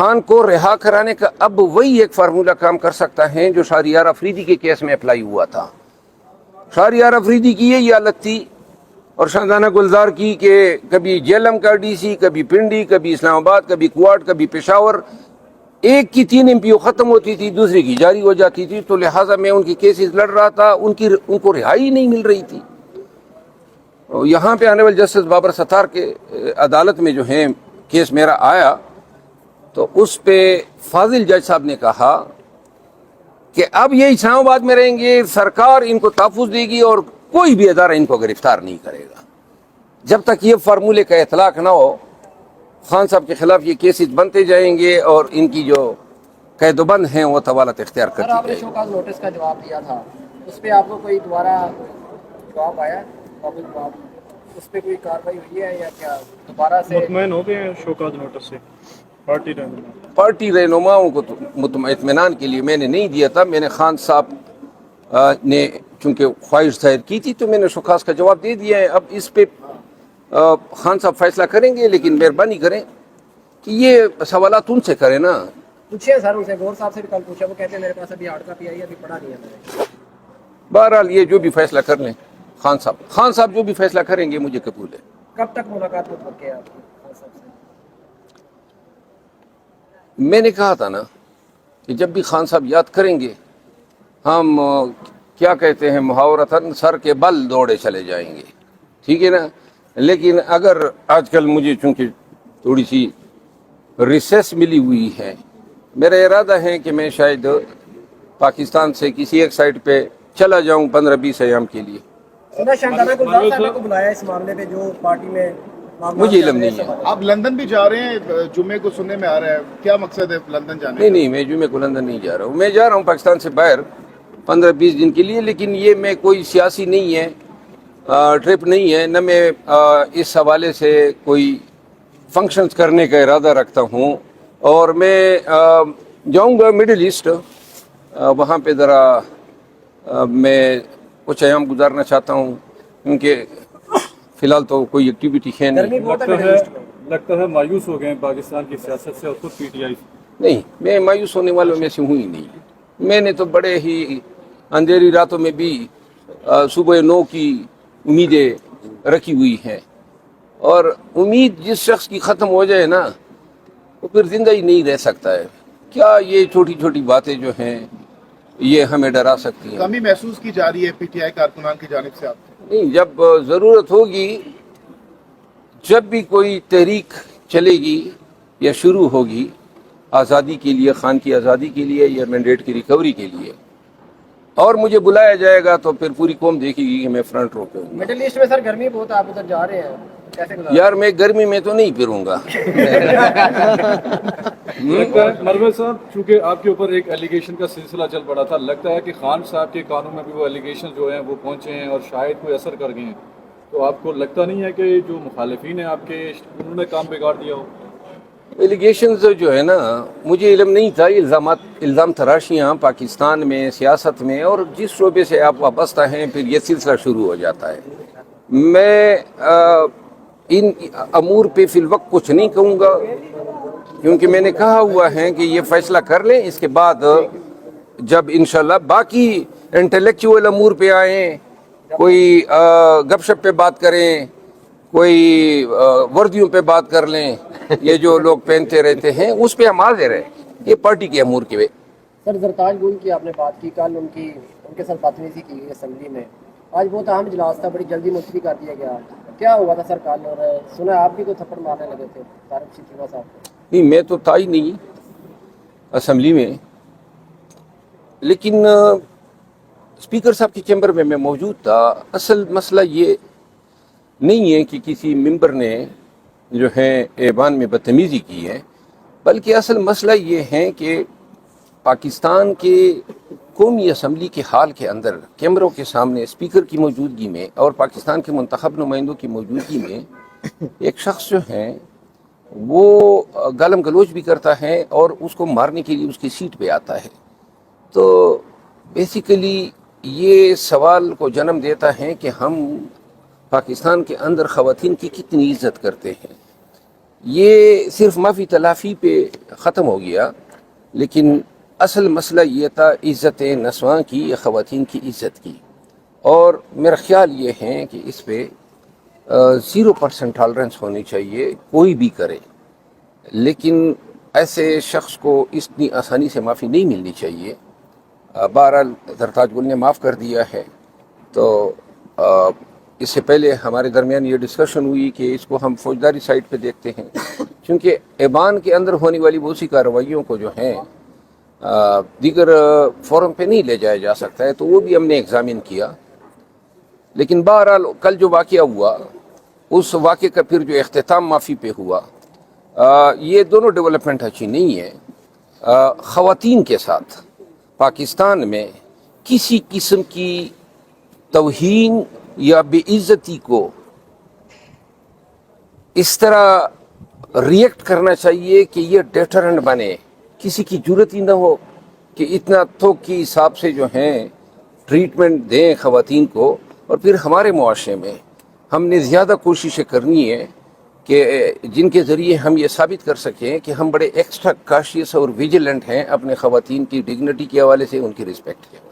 خان کو رہا کرانے کا اب وہی ایک فارمولہ کام کر سکتا ہے جو شہریار افریدی کے کیس میں اپلائی ہوا تھا. شہریار افریدی کی یہی حالت تھی اور شاہزانہ گلزار کی کہ کبھی جیلم کا ڈی سی، کبھی پنڈی، کبھی اسلام آباد، کبھی کوارٹ، کبھی پشاور. ایک کی 3 MPO ختم ہوتی تھی، دوسری کی جاری ہو جاتی تھی، تو لہٰذا میں ان کی کیسز لڑ رہا تھا، ان کو رہائی نہیں مل رہی تھی. یہاں پہ آنریبل جسٹس بابر ستار کے عدالت میں جو ہے کیس میرا آیا تو اس پہ فاضل جج صاحب نے کہا کہ اب یہ اسلام آباد میں رہیں گے، سرکار ان کو تحفظ دے گی اور کوئی بھی ادارہ ان کو گرفتار نہیں کرے گا. جب تک یہ فارمولے کا اطلاق نہ ہو خان صاحب کے خلاف یہ کیسز بنتے جائیں گے اور ان کی جو قید و بند ہیں وہ طوالت اختیار کرتی جائے گی. آپ نے شوکاز نوٹس کا جواب دیا تھا، اس پہ آپ کو کوئی دوبارہ جواب آیا؟ اس پہ کوئی کارروائی ہوئی ہے یا کیا دوبارہ سے مطمئن ہو گئے ہیں شوکاز نوٹس سے؟ پارٹی رہنماؤں کو تو اطمینان کے لیے میں نے نہیں دیا تھا. میں نے خان صاحب نے چونکہ خواہش ظاہر کی تھی تو میں نے شوکاز کا جواب دے دیا ہے. اب اس پہ خان صاحب فیصلہ کریں گے، لیکن مہربانی کریں کہ یہ سوالات ان سے کریں نا. پوچھے سر ان سے، غور صاحب سے بھی کل پوچھا، وہ کہتے ہیں میرے پاس ابھی ہارڈ کاپی آئی ہے، ابھی پڑھا نہیں ہے میں نے. بہرحال یہ جو بھی فیصلہ کر لیں خان صاحب جو بھی فیصلہ کریں گے مجھے قبول ہے. کب تک ملاقات ہو سکے آپ کی خان صاحب سے؟ میں نے کہا تھا نا کہ جب بھی خان صاحب یاد کریں گے ہم کیا کہتے ہیں محاورتاً سر کے بل دوڑے چلے جائیں گے، ٹھیک ہے نا. لیکن اگر آج کل مجھے چونکہ تھوڑی سی ریسیس ملی ہوئی ہے، میرا ارادہ ہے کہ میں شاید پاکستان سے کسی ایک سائٹ پہ چلا جاؤں 15-20 ایام کے لیے. سنا شاہزادہ گلزار صاحب کو بلایا اس معاملے پہ جو پارٹی میں مجھے علم نہیں ہے. آپ لندن بھی جا رہے ہیں، جمعے کو سننے میں آ رہا ہے، کیا مقصد ہے لندن جانے کا؟ نہیں میں جمعے کو لندن نہیں جا رہا ہوں. میں جا رہا ہوں پاکستان سے باہر 15-20 دن کے لیے، لیکن یہ میں کوئی سیاسی نہیں ہے، ٹرپ نہیں ہے، نہ میں اس حوالے سے کوئی فنکشنز کرنے کا ارادہ رکھتا ہوں. اور میں جاؤں گا مڈل ایسٹ، وہاں پہ ذرا میں کچھ ایام گزارنا چاہتا ہوں کیونکہ فی الحال تو کوئی ایکٹیویٹی ہے نہیں. لگتا ہے مایوس ہو گئے ہیں پاکستان کی سیاست سے اور خود PTI سے. نہیں، میں مایوس ہونے والوں میں سے ہوں ہی نہیں. میں نے تو بڑے ہی اندھیری راتوں میں بھی صبح 9 کی امیدیں رکھی ہوئی ہیں، اور امید جس شخص کی ختم ہو جائے نا وہ پھر زندہ ہی نہیں رہ سکتا ہے. کیا یہ چھوٹی چھوٹی باتیں جو ہیں یہ ہمیں ڈرا سکتی ہیں؟ کمی محسوس کی جا رہی ہے PTI کارکنان کی جانب سے آپ کو؟ نہیں، جب ضرورت ہوگی، جب بھی کوئی تحریک چلے گی یا شروع ہوگی آزادی کے لیے، خان کی آزادی کے لیے یا مینڈیٹ کی ریکوری کے لیے، اور مجھے بلایا جائے گا تو پھر پوری قوم دیکھے گی کہ میں فرنٹ رو پہ ہوں. مڈل ایسٹ میں سر گرمی بہت ہے، آپ ادھر جا رہے ہیں، کیسے گزارا؟ یار میں گرمی میں تو نہیں پھروں گا. لگتا ہے مروے صاحب، چونکہ آپ کے اوپر ایک ایلیگیشن کا سلسلہ چل پڑا تھا، لگتا ہے کہ خان صاحب کے کانوں میں بھی وہ ایلیگیشن جو ہیں وہ پہنچے ہیں اور شاید کوئی اثر کر گئے ہیں، تو آپ کو لگتا نہیں ہے کہ جو مخالفین ہیں آپ کے انہوں نے کام بگاڑ دیا ہو؟ ایلیگیشنز جو ہے نا، مجھے علم نہیں تھا. الزام تراشیاں پاکستان میں سیاست میں اور جس شعبے سے آپ وابستہ ہیں پھر یہ سلسلہ شروع ہو جاتا ہے. میں ان امور پہ فی الوقت کچھ نہیں کہوں گا کیونکہ میں نے کہا ہوا ہے کہ یہ فیصلہ کر لیں، اس کے بعد جب انشاءاللہ باقی انٹلیکچوئل امور پہ آئیں، کوئی گپ شپ پہ بات کریں، کوئی وردیوں پہ بات کر لیں، یہ جو لوگ پہنتے رہتے ہیں اس پہ ہم حاضر ہیں. یہ پارٹی کے امور کے. سر زرتاج گل کی آپ نے بات کی، کل ان کے ساتھ بدتمیزی کی گئی اسمبلی میں، آج بہت اہم اجلاس تھا، بڑی جلدی ملتوی کر دیا گیا. کیا ہوا تھا سر کل؟ اور سنا آپ بھی کوئی تھپڑ مارنے لگے تھے طارق شکیبا صاحب کو؟ نہیں، میں تو تھا ہی نہیں اسمبلی میں، لیکن اسپیکر صاحب کی چیمبر میں موجود تھا. اصل مسئلہ یہ نہیں ہے کہ کسی ممبر نے جو ہے ایوان میں بدتمیزی کی ہے، بلکہ اصل مسئلہ یہ ہے کہ پاکستان کے قومی اسمبلی کے حال کے اندر کیمروں کے سامنے اسپیکر کی موجودگی میں اور پاکستان کے منتخب نمائندوں کی موجودگی میں ایک شخص جو ہے وہ گالم گلوچ بھی کرتا ہے اور اس کو مارنے کے لیے اس کی سیٹ پہ آتا ہے. تو بیسیکلی یہ سوال کو جنم دیتا ہے کہ ہم پاکستان کے اندر خواتین کی کتنی عزت کرتے ہیں. یہ صرف معافی تلافی پہ ختم ہو گیا، لیکن اصل مسئلہ یہ تھا عزت نسواں کی یا خواتین کی عزت کی، اور میرا خیال یہ ہے کہ اس پہ 0% ٹالرنس ہونی چاہیے، کوئی بھی کرے، لیکن ایسے شخص کو اتنی آسانی سے معافی نہیں ملنی چاہیے۔ بہرحال سرتاج گل نے معاف کر دیا ہے، تو اس سے پہلے ہمارے درمیان یہ ڈسکشن ہوئی کہ اس کو ہم فوجداری سائٹ پہ دیکھتے ہیں، چونکہ ایبان کے اندر ہونے والی بہت سی کارروائیوں کو جو ہیں دیگر فورم پہ نہیں لے جایا جا سکتا ہے، تو وہ بھی ہم نے ایگزامن کیا۔ لیکن بہرحال کل جو واقعہ ہوا، اس واقعے کا پھر جو اختتام معافی پہ ہوا، یہ دونوں ڈیولپمنٹ اچھی نہیں ہے۔ خواتین کے ساتھ پاکستان میں کسی قسم کی توہین یا بے عزتی کو اس طرح ریئیکٹ کرنا چاہیے کہ یہ ڈیٹرنٹ بنے، کسی کی جرت ہی نہ ہو کہ اتنا تھوک کے حساب سے جو ہیں ٹریٹمنٹ دیں خواتین کو۔ اور پھر ہمارے معاشرے میں ہم نے زیادہ کوششیں کرنی ہے کہ جن کے ذریعے ہم یہ ثابت کر سکیں کہ ہم بڑے ایکسٹرا کاشیس اور ویجیلنٹ ہیں اپنے خواتین کی ڈگنیٹی کے حوالے سے، ان کی رسپیکٹ کے۔